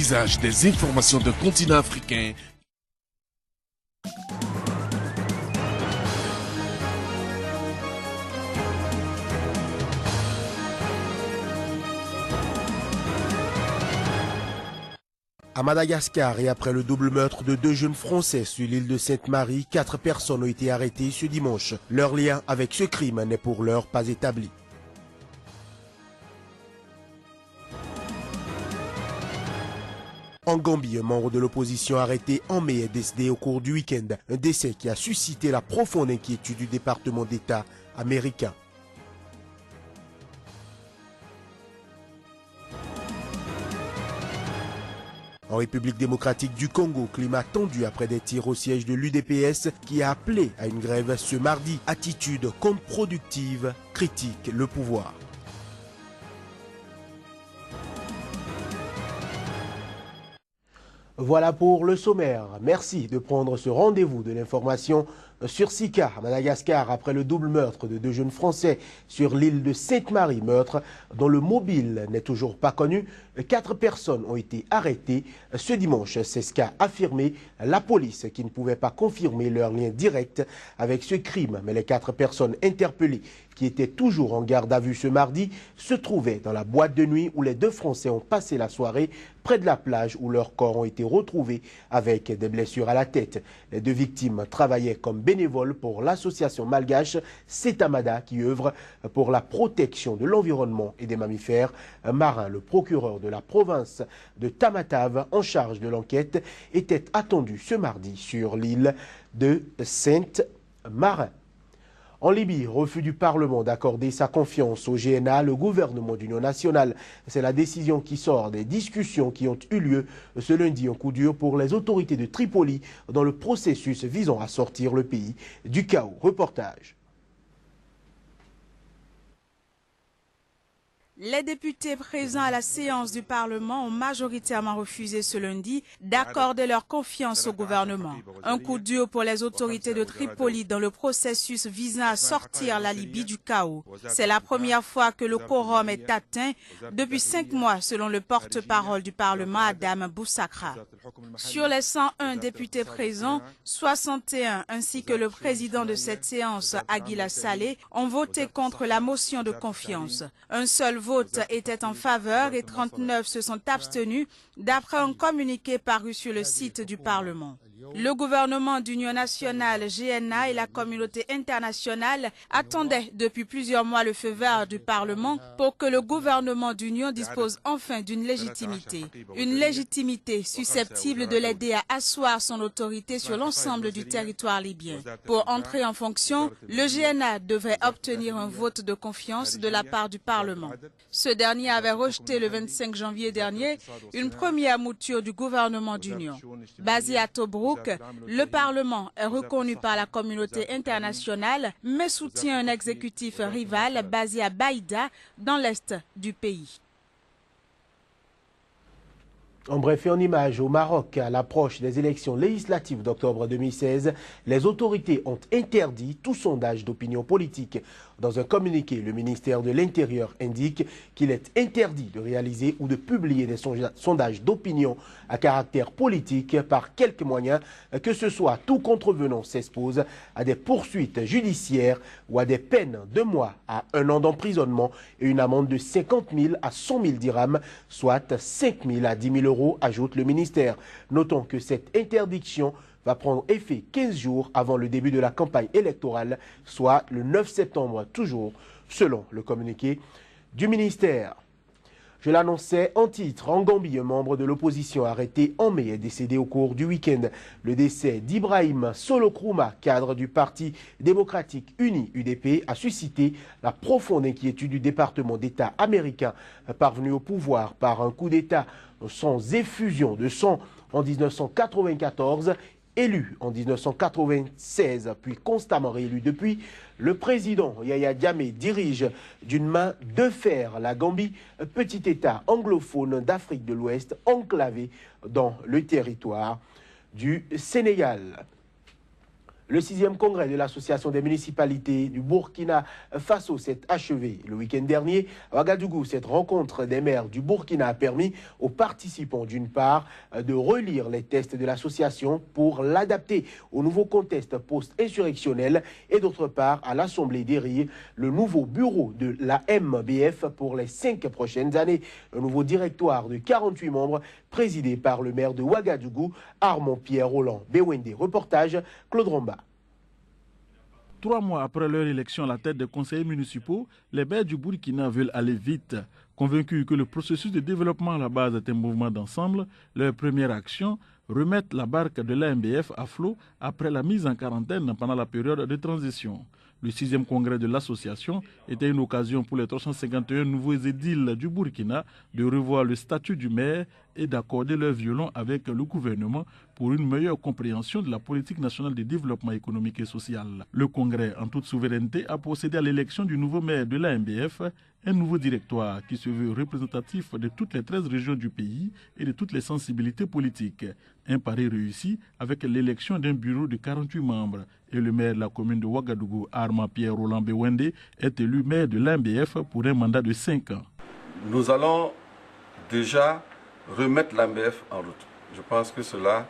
visage des informations d'un continent africain. À Madagascar et après le double meurtre de 2 jeunes Français sur l'île de Sainte-Marie, 4 personnes ont été arrêtées ce dimanche. Leur lien avec ce crime n'est pour l'heure pas établi. En Gambie, un membre de l'opposition arrêté en mai est décédé au cours du week-end. Un décès qui a suscité la profonde inquiétude du département d'État américain. En République démocratique du Congo, climat tendu après des tirs au siège de l'UDPS qui a appelé à une grève ce mardi. Attitude contre-productive, critique le pouvoir. Voilà pour le sommaire. Merci de prendre ce rendez-vous de l'information sur Sika, à Madagascar, après le double meurtre de 2 jeunes Français sur l'île de Sainte-Marie, meurtre dont le mobile n'est toujours pas connu. 4 personnes ont été arrêtées ce dimanche. C'est ce qu'a affirmé la police, qui ne pouvait pas confirmer leur lien direct avec ce crime. Mais les 4 personnes interpellées, qui étaient toujours en garde à vue ce mardi, se trouvaient dans la boîte de nuit où les 2 Français ont passé la soirée, près de la plage où leurs corps ont été retrouvés avec des blessures à la tête. Les 2 victimes travaillaient comme bénévoles pour l'association malgache Setamada, qui œuvre pour la protection de l'environnement et des mammifères marins. Le procureur de la province de Tamatave, en charge de l'enquête, était attendu ce mardi sur l'île de Sainte-Marin. En Libye, refus du Parlement d'accorder sa confiance au GNA, le gouvernement d'union nationale. C'est la décision qui sort des discussions qui ont eu lieu ce lundi, un coup dur pour les autorités de Tripoli dans le processus visant à sortir le pays du chaos. Reportage. Les députés présents à la séance du Parlement ont majoritairement refusé ce lundi d'accorder leur confiance au gouvernement. Un coup dur pour les autorités de Tripoli dans le processus visant à sortir la Libye du chaos. C'est la première fois que le quorum est atteint depuis 5 mois, selon le porte-parole du Parlement, Adam Boussakra. Sur les 101 députés présents, 61 ainsi que le président de cette séance, Aguila Saleh, ont voté contre la motion de confiance. Un seul vote était en faveur et 39 se sont abstenus, d'après un communiqué paru sur le site du Parlement. Le gouvernement d'union nationale, GNA, et la communauté internationale attendaient depuis plusieurs mois le feu vert du Parlement pour que le gouvernement d'union dispose enfin d'une légitimité. Une légitimité susceptible de l'aider à asseoir son autorité sur l'ensemble du territoire libyen. Pour entrer en fonction, le GNA devait obtenir un vote de confiance de la part du Parlement. Ce dernier avait rejeté le 25 janvier dernier une première mouture du gouvernement d'union. Basé à Tobrouk, le Parlement est reconnu par la communauté internationale, mais soutient un exécutif rival basé à Baïda, dans l'est du pays. En bref et en image, au Maroc, à l'approche des élections législatives d'octobre 2016, les autorités ont interdit tout sondage d'opinion politique. Dans un communiqué, le ministère de l'Intérieur indique qu'il est interdit de réaliser ou de publier des sondages d'opinion à caractère politique par quelque moyen que ce soit. Tout contrevenant s'expose à des poursuites judiciaires ou à des peines de mois à 1 an d'emprisonnement et une amende de 50 000 à 100 000 dirhams, soit 5 000 à 10 000 euros, ajoute le ministère. Notons que cette interdiction va prendre effet 15 jours avant le début de la campagne électorale, soit le 9 septembre toujours, selon le communiqué du ministère. Je l'annonçais en titre, en Gambie, un membre de l'opposition arrêté en mai est décédé au cours du week-end. Le décès d'Ibrahim Solokruma, cadre du Parti démocratique uni UDP, a suscité la profonde inquiétude du département d'État américain, parvenu au pouvoir par un coup d'État sans effusion de sang en 1994. Élu en 1996, puis constamment réélu depuis, le président Yahya Jammeh dirige d'une main de fer la Gambie, petit État anglophone d'Afrique de l'Ouest enclavé dans le territoire du Sénégal. Le 6e congrès de l'Association des municipalités du Burkina Faso s'est achevé le week-end dernier. À Ouagadougou, cette rencontre des maires du Burkina a permis aux participants, d'une part, de relire les textes de l'association pour l'adapter au nouveau contexte post-insurrectionnel et d'autre part, à l'Assemblée d'élire le nouveau bureau de la MBF pour les 5 prochaines années. Un nouveau directoire de 48 membres présidé par le maire de Ouagadougou, Armand Pierre Roland Bewende. Reportage Claude Romba. 3 mois après leur élection à la tête des conseillers municipaux, les maires du Burkina veulent aller vite. Convaincus que le processus de développement à la base est un mouvement d'ensemble, leur première action, remettre la barque de l'AMBF à flot après la mise en quarantaine pendant la période de transition. Le 6e congrès de l'association était une occasion pour les 351 nouveaux édiles du Burkina de revoir le statut du maire et d'accorder leur violon avec le gouvernement pour une meilleure compréhension de la politique nationale de développement économique et social. Le congrès, en toute souveraineté, a procédé à l'élection du nouveau maire de l'AMBF, un nouveau directoire qui se veut représentatif de toutes les 13 régions du pays et de toutes les sensibilités politiques. Un pari réussi avec l'élection d'un bureau de 48 membres. Et le maire de la commune de Ouagadougou, Armand Pierre Roland Bewende, est élu maire de l'AMBF pour un mandat de 5 ans. Nous allons déjà remettre l'AMBF en route. Je pense que cela,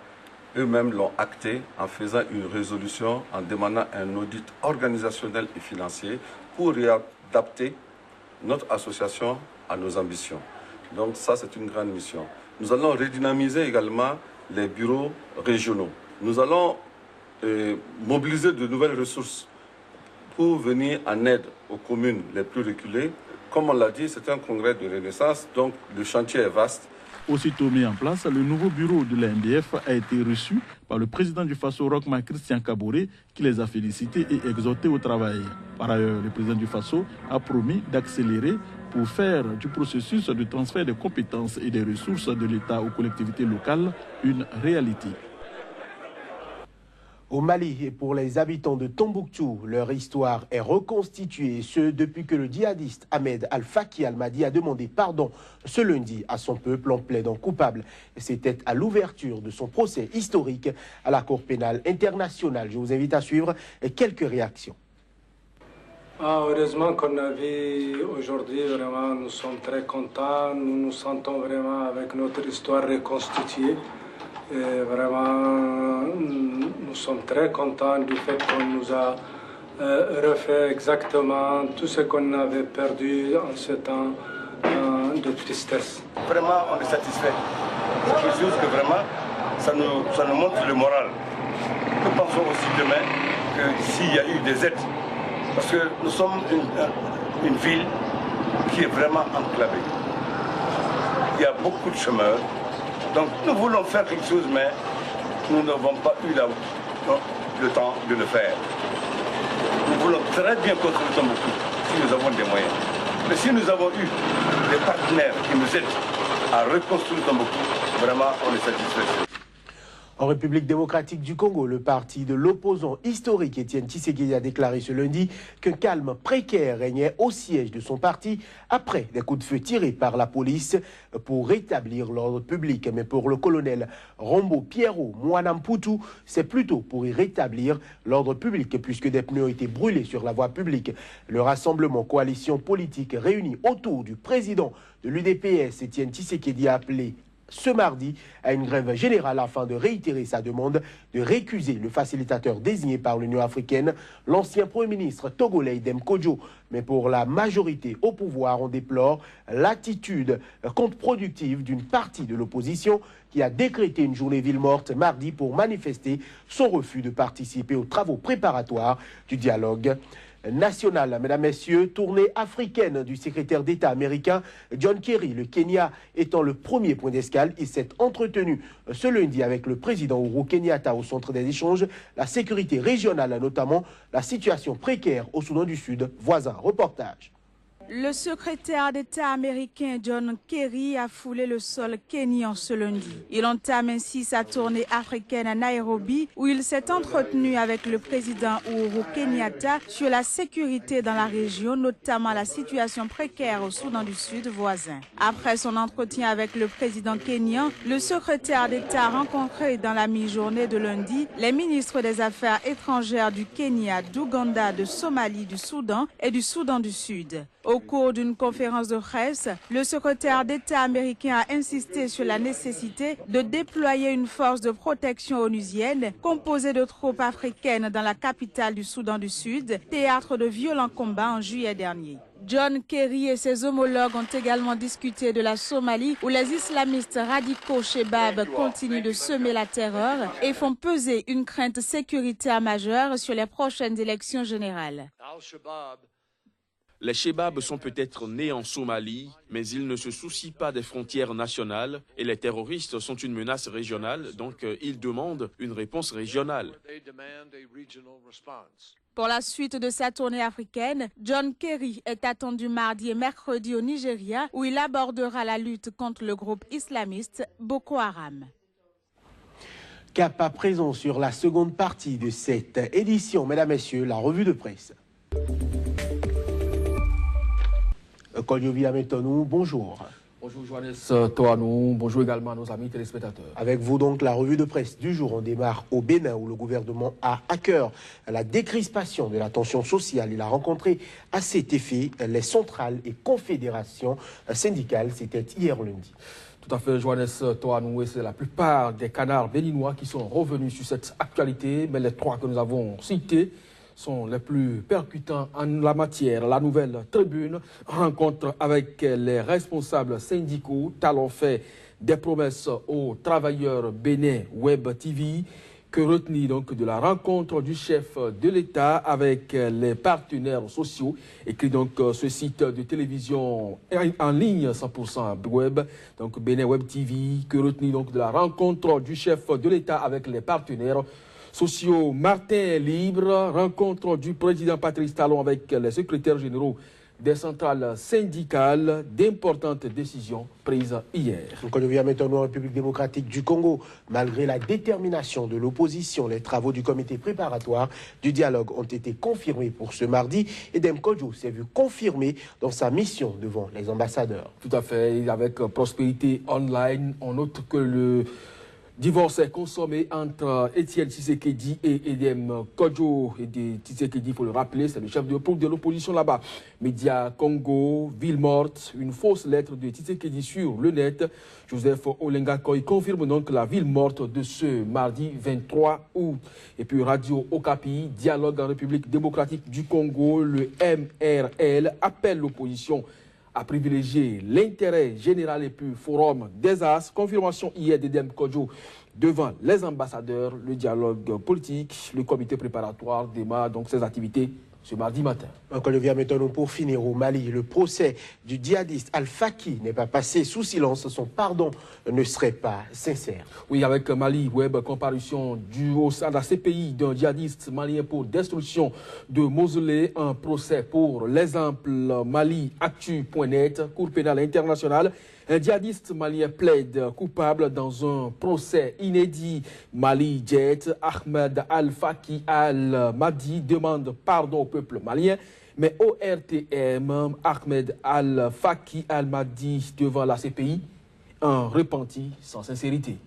eux-mêmes l'ont acté en faisant une résolution, en demandant un audit organisationnel et financier pour réadapter notre association à nos ambitions. Donc ça, c'est une grande mission. Nous allons redynamiser également les bureaux régionaux. Nous allons mobiliser de nouvelles ressources pour venir en aide aux communes les plus reculées. Comme on l'a dit, c'est un congrès de renaissance, donc le chantier est vaste. Aussitôt mis en place, le nouveau bureau de l'AMBF a été reçu par le président du Faso, Rochma Christian Kaboré, qui les a félicités et exhortés au travail. Par ailleurs, le président du Faso a promis d'accélérer pour faire du processus de transfert des compétences et des ressources de l'État aux collectivités locales une réalité. Au Mali, et pour les habitants de Tombouctou, leur histoire est reconstituée, ce depuis que le djihadiste Ahmed Al-Faki Al-Mahdi a demandé pardon ce lundi à son peuple en plaidant coupable. C'était à l'ouverture de son procès historique à la Cour pénale internationale. Je vous invite à suivre quelques réactions. Heureusement qu'on a vu aujourd'hui, vraiment, nous sommes très contents, nous nous sentons vraiment avec notre histoire reconstituée. Et vraiment, nous sommes très contents du fait qu'on nous a refait exactement tout ce qu'on avait perdu en ce temps de tristesse. Vraiment, on est satisfait. C'est quelque chose que vraiment, ça nous montre le moral. Nous pensons aussi demain que s'il y a eu des aides, parce que nous sommes une ville qui est vraiment enclavée. Il y a beaucoup de chômeurs. Donc nous voulons faire quelque chose, mais nous n'avons pas eu le temps de le faire. Nous voulons très bien construire Tombouctou si nous avons des moyens. Mais si nous avons eu des partenaires qui nous aident à reconstruire Tombouctou, vraiment on est satisfait. En République démocratique du Congo, le parti de l'opposant historique Étienne Tshisekedi a déclaré ce lundi qu'un calme précaire régnait au siège de son parti après des coups de feu tirés par la police pour rétablir l'ordre public. Mais pour le colonel Rombo Pierrot Mwanamputu, c'est plutôt pour y rétablir l'ordre public puisque des pneus ont été brûlés sur la voie publique. Le rassemblement coalition politique réuni autour du président de l'UDPS, Étienne Tshisekedi, a appelé ce mardi à une grève générale afin de réitérer sa demande de récuser le facilitateur désigné par l'Union africaine, l'ancien Premier ministre togolais Dem Kodjo. Mais pour la majorité au pouvoir, on déplore l'attitude contre-productive d'une partie de l'opposition qui a décrété une journée ville morte mardi pour manifester son refus de participer aux travaux préparatoires du dialogue national. Mesdames, Messieurs, tournée africaine du secrétaire d'État américain John Kerry, le Kenya étant le premier point d'escale. Il s'est entretenu ce lundi avec le président Uhuru Kenyatta au centre des échanges, la sécurité régionale, notamment la situation précaire au Soudan du Sud voisin. Reportage. Le secrétaire d'État américain John Kerry a foulé le sol kényan ce lundi. Il entame ainsi sa tournée africaine à Nairobi où il s'est entretenu avec le président Uhuru Kenyatta sur la sécurité dans la région, notamment la situation précaire au Soudan du Sud voisin. Après son entretien avec le président kényan, le secrétaire d'État a rencontré dans la mi-journée de lundi les ministres des Affaires étrangères du Kenya, d'Ouganda, de Somalie, du Soudan et du Soudan du Sud. Au cours d'une conférence de presse, le secrétaire d'État américain a insisté sur la nécessité de déployer une force de protection onusienne composée de troupes africaines dans la capitale du Soudan du Sud, théâtre de violents combats en juillet dernier. John Kerry et ses homologues ont également discuté de la Somalie où les islamistes radicaux Shebab continuent de semer la terreur et font peser une crainte sécuritaire majeure sur les prochaines élections générales. Les Shebab sont peut-être nés en Somalie, mais ils ne se soucient pas des frontières nationales et les terroristes sont une menace régionale, donc ils demandent une réponse régionale. Pour la suite de sa tournée africaine, John Kerry est attendu mardi et mercredi au Nigeria où il abordera la lutte contre le groupe islamiste Boko Haram. Cap à présent sur la seconde partie de cette édition, mesdames, messieurs, la revue de presse. Kolio Vilametonou, bonjour. Bonjour Johannes Toanou, bonjour également à nos amis téléspectateurs. Avec vous donc la revue de presse du jour. On démarre au Bénin où le gouvernement a à cœur la décrispation de la tension sociale. Il a rencontré à cet effet les centrales et confédérations syndicales. C'était hier lundi. Tout à fait, Johannes Toanou, et c'est la plupart des canards béninois qui sont revenus sur cette actualité, mais les trois que nous avons cités sont les plus percutants en la matière. La Nouvelle Tribune rencontre avec les responsables syndicaux, talon fait des promesses aux travailleurs bénin Web TV. Que retenir donc de la rencontre du chef de l'État avec les partenaires sociaux, écrit donc ce site de télévision en ligne 100% web, donc Bénin Web TV. Que retenir donc de la rencontre du chef de l'État avec les partenaires sociaux. Martin Libre, rencontre du président Patrice Talon avec les secrétaires généraux des centrales syndicales, d'importantes décisions prises hier. On revient maintenant en République démocratique du Congo. Malgré la détermination de l'opposition, les travaux du comité préparatoire du dialogue ont été confirmés pour ce mardi. Edem Kodjo s'est vu confirmé dans sa mission devant les ambassadeurs. Tout à fait, avec Prospérité Online, on note que le divorce est consommé entre Étienne Tshisekedi et Edem Kodjo. Et Tshisekedi, il faut le rappeler, c'est le chef de l'opposition là-bas. Média Congo, ville morte, une fausse lettre de Tshisekedi sur le net. Joseph Olengakoy confirme donc la ville morte de ce mardi 23 août. Et puis Radio Okapi, dialogue en République démocratique du Congo, le MRL appelle l'opposition à privilégier l'intérêt général et puis forum des As. Confirmation hier d'Edem Kodjo devant les ambassadeurs. Le dialogue politique, le comité préparatoire démarre donc ses activités ce mardi matin. Encore le vient maintenant pour finir au Mali. Le procès du djihadiste Al-Faki n'est pas passé sous silence. Son pardon ne serait pas sincère. Oui, avec Mali Web, comparution au sein de la CPI d'un djihadiste malien pour destruction de mausolée. Un procès pour l'exemple MaliActu.net, Cour pénale internationale. Un djihadiste malien plaide coupable dans un procès inédit. Mali Jet, Ahmed Al-Faki Al-Mahdi demande pardon au peuple malien. Mais au RTM, Ahmed Al-Faki Al-Mahdi devant la CPI, un repenti sans sincérité.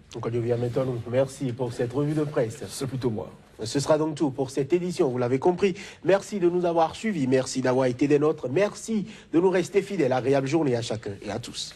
Merci pour cette revue de presse. C'est plutôt moi. Ce sera donc tout pour cette édition, vous l'avez compris. Merci de nous avoir suivis, merci d'avoir été des nôtres, merci de nous rester fidèles. Agréable journée à chacun et à tous.